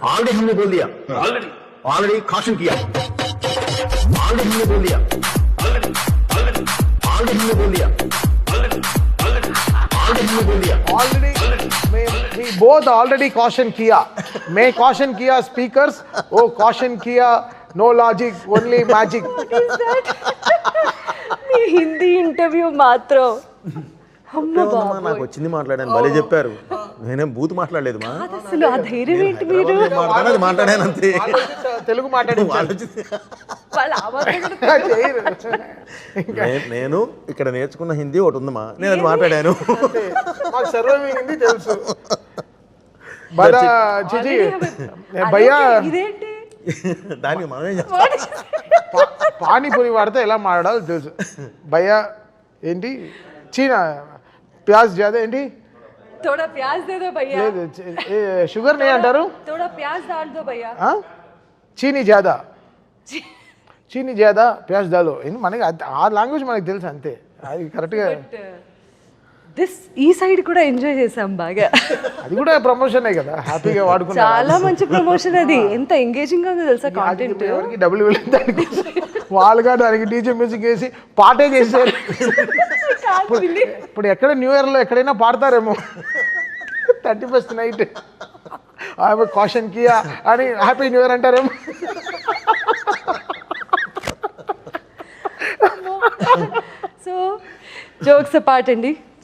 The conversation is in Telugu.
ऑलरेडी हमने बोल दिया, ऑलरेडी कॉशन किया, ऑलरेडी हमने बोल दिया, ऑलरेडी हमने बोल दिया, ऑलरेडी हमने बोल दिया, Already, we both already caution किया. मैं caution किया speakers, वो caution किया no logic, only magic. మీ హిందీ ఇంటర్వ్యూ మాత్రం అమ్మ నాకు బాబోయ్. వచ్చింది మాట్లాడాను, భలే చెప్పారు. నేనేం బూత్ మాట్లాడలేదు మా అసలు ఆ ధైర్యం ఏంటి మీరు మాట్లాడాను, మాట్లాడాను అంతే. తెలుగు మాట్లాడించారు. ఆలోచించి వాళ్ళ ఆ మాత్రం కూడా నేను ఇక్కడ నేర్చుకున్న హిందీ ఒకటి ఉందమ్మా, నేను అది మాట్లాడాను. మాకు సర్వం హిందీ తెలుసు. బడా చిచి భయ్యా ఇదేంటి దానికి మనమే చేస్తాం. పానీపూరి వాడితే ఎలా మాట్లాడాలో తెలుసు. భయ్యా ఏంటి చీనా ప్యాజ్ జాదా ఏంటి थोड़ा प्याज दे दो भैया లేదు షుగర్ నే అంటారు. थोड़ा प्याज डाल दो भैया ఆ? చీనీ జాదా చీనీ జాదా ప్యాజ్ దాలో మనకి ఆ లాంగ్వేజ్ మనకి తెలుసు అంతే. అది కరెక్ట్గా దిస్ ఈ సైడ్ కూడా ఎంజాయ్ చేసాం బాగా. అది కూడా ప్రమోషనే కదా, హ్యాపీగా వాడుకున్నా. చాలా మంచి ప్రమోషన్ అది. ఎంత ఎంగేజింగ్ గా ఉందో తెలుసా కాంటెంట్. ఎవరికి డబ్బులు వెళ్ళింది దానికి, వాళ్ళుగా దానికి డీజే మ్యూజిక్ వేసి పాటే చేశారు. ఇప్పుడు ఎక్కడ న్యూ ఇయర్లో ఎక్కడైనా పాడతారేమో 31st నైట్ కాషన్ కియా అని హ్యాపీ న్యూ ఇయర్ అంటారేమో. సో జోక్స్ అపార్ట్ అండి,